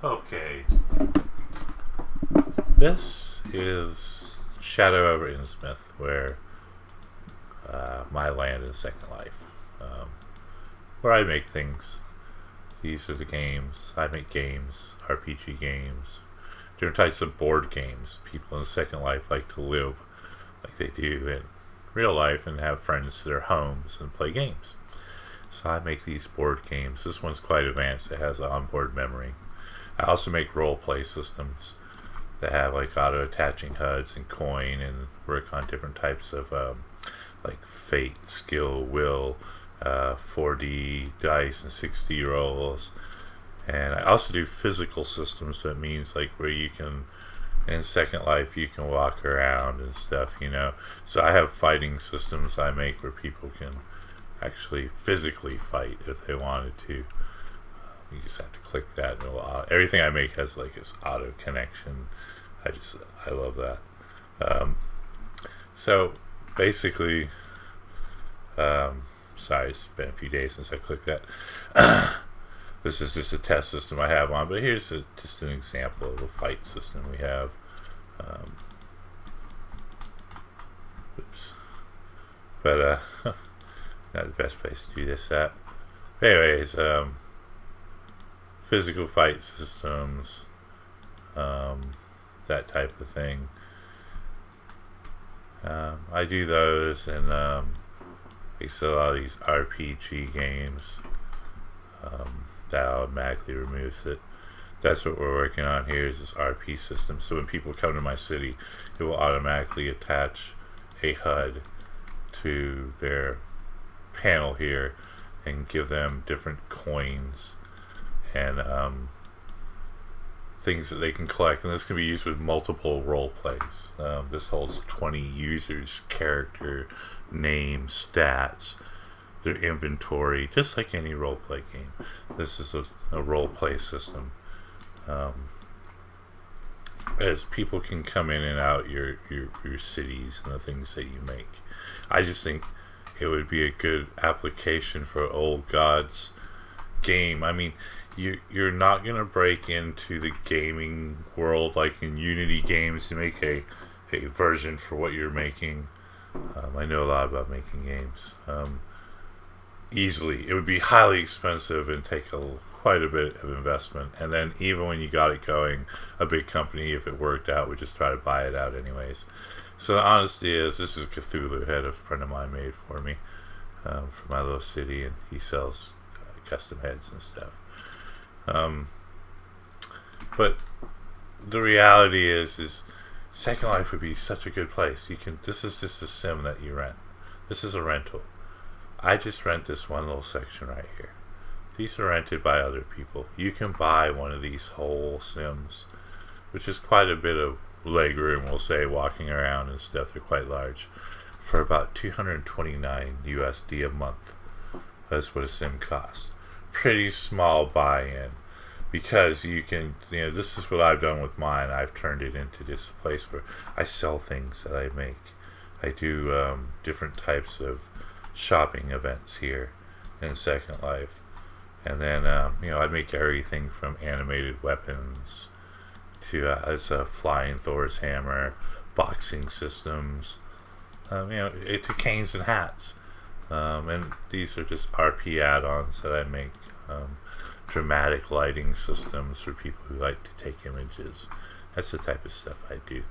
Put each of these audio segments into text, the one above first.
Okay, this is Shadow over Innsmouth, where my land is Second Life, um, where I make things. These are the games. I make games, RPG games, different types of board games. People in Second Life like to live like they do in real life and have friends to their homes and play games. So I make these board games. This one's quite advanced. It has onboard memory. I also make role play systems that have like auto attaching HUDs and coin and work on different types of like fate, skill, will, 4D dice and 6D rolls. And I also do physical systems. So it means like where you can, in Second Life, you can walk around and stuff. So I have fighting systems I make where people can actually physically fight if they wanted to. You just have to click that, and everything I make has like this auto connection. I love that. Um, so basically, sorry, it's been a few days since I clicked that. This is just a test system I have on, but here's just an example of a fight system we have. Um, oops, but not the best place to do this at. Anyways, physical fight systems, that type of thing. I do those, and they sell a lot of these RPG games that automatically removes it. That's what we're working on here, is this RP system. So when people come to my city, it will automatically attach a HUD to their panel here and give them different coins and things that they can collect, and this can be used with multiple role plays. This holds 20 users, character, name, stats, their inventory, just like any role play game. This is a role play system. As people can come in and out your cities and the things that you make. I just think it would be a good application for old Gods game. I mean, you're not going to break into the gaming world like in Unity games to make a version for what you're making. I know a lot about making games. Easily, it would be highly expensive and take quite a bit of investment. And then even when you got it going, a big company, if it worked out, would just try to buy it out anyways. So the honesty is, this is Cthulhu head a friend of mine made for me, for my little city, and he sells custom heads and stuff. But the reality is Second Life would be such a good place. This is just a sim that you rent. This is a rental. I just rent this one little section right here. These are rented by other people. You can buy one of these whole sims, which is quite a bit of leg room, we'll say, walking around and stuff. They're quite large, for about 229 USD a month. That's what a sim costs. Pretty small buy-in, because this is what I've done with mine. I've turned it into just a place where I sell things that I make. I do different types of shopping events here in Second Life, and then I make everything from animated weapons to as a flying Thor's hammer, boxing systems, to canes and hats. And these are just RP add-ons that I make. Dramatic lighting systems for people who like to take images. That's the type of stuff I do.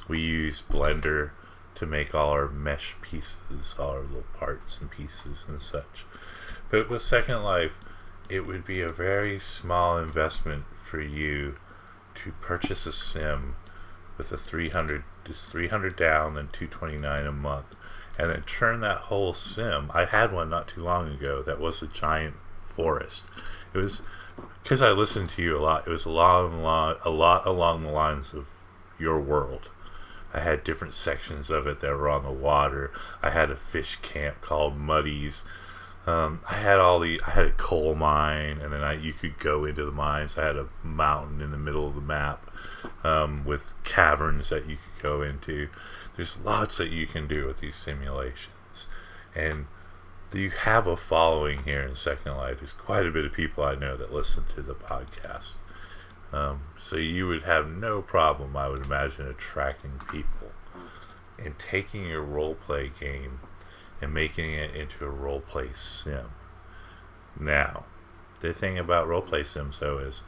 We use Blender to make all our mesh pieces, all our little parts and pieces and such. But with Second Life, it would be a very small investment for you to purchase a sim with a 300 down and 229 a month, and then turn that whole sim. I had one not too long ago that was a giant forest. It was, because I listened to you a lot, it was a lot along the lines of your world. I had different sections of it that were on the water. I had a fish camp called Muddies. I had a coal mine, and then you could go into the mines. I had a mountain in the middle of the map with caverns that you could go into. There's lots that you can do with these simulations, and you have a following here in Second Life. There's quite a bit of people I know that listen to the podcast. So you would have no problem, I would imagine, attracting people and taking your role-play game and making it into a role-play sim. Now, the thing about role-play sims, though, is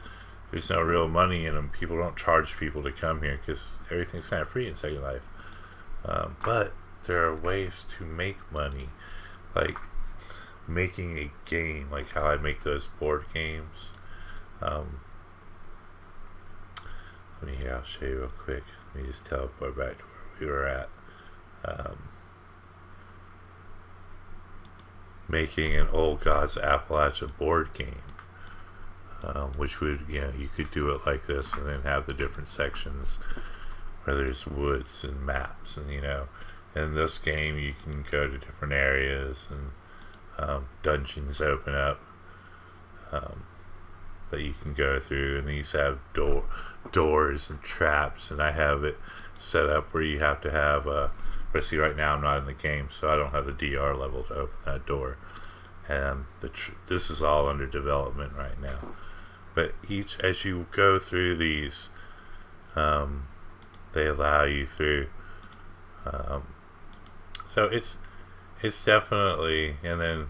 there's no real money in them. People don't charge people to come here because everything's kind of free in Second Life. But there are ways to make money, like making a game, like how I make those board games. Let me here, I'll show you real quick. Let me just teleport back to where we were at. Making an old Gods of Appalachia board game, which would, you could do it like this and then have the different sections where there's woods and maps, and in this game you can go to different areas and dungeons open up that you can go through, and these have doors and traps, and I have it set up where you have to have but see, right now I'm not in the game, so I don't have the DR level to open that door, and this is all under development right now. But as you go through these, they allow you through. So it's definitely, and then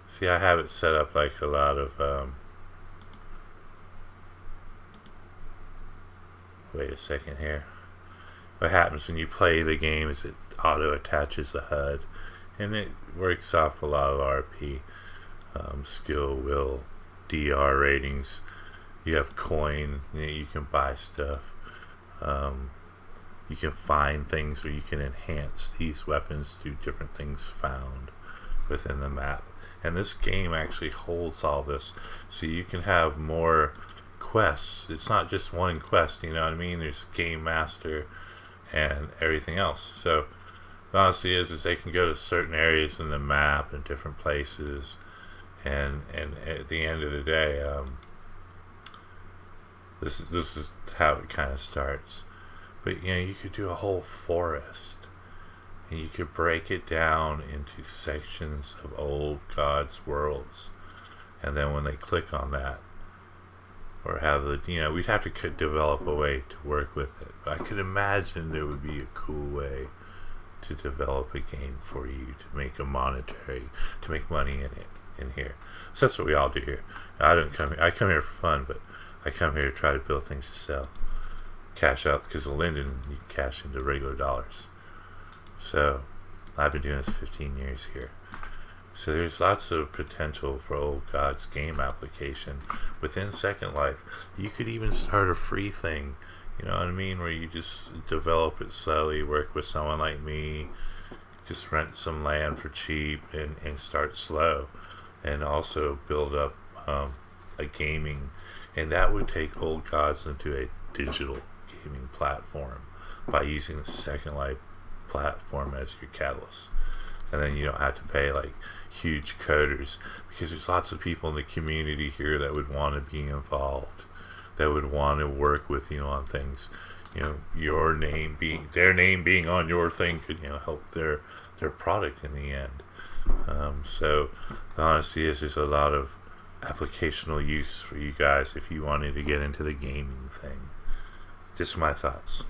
see, I have it set up like a lot of. Wait a second here. What happens when you play the game is it auto attaches the HUD, and it works off a lot of RP, skill, will, DR ratings. You have coin, you can buy stuff. You can find things, or you can enhance these weapons to different things found within the map. And this game actually holds all this, so you can have more quests. It's not just one quest, you know what I mean? There's a game master and everything else. So the honesty is they can go to certain areas in the map and different places, and at the end of the day, this is how it kind of starts. But you could do a whole forest, and you could break it down into sections of old gods' worlds, and then when they click on that, or have we'd have to develop a way to work with it. But I could imagine there would be a cool way to develop a game for you to make to make money in here. So that's what we all do here. I come here for fun, but I come here to try to build things to sell, cash out, because in Linden you can cash into regular dollars. So I've been doing this 15 years here. So there's lots of potential for Old Gods game application within Second Life. You could even start a free thing, you know what I mean, where you just develop it slowly, work with someone like me, just rent some land for cheap and start slow, and also build up a gaming, and that would take Old Gods into a digital gaming platform by using the Second Life platform as your catalyst. And then you don't have to pay like huge coders, because there's lots of people in the community here that would want to be involved, that would want to work with you on things. Their name being on your thing could help their product in the end. So the honesty is there's a lot of applicational use for you guys if you wanted to get into the gaming thing. Just my thoughts.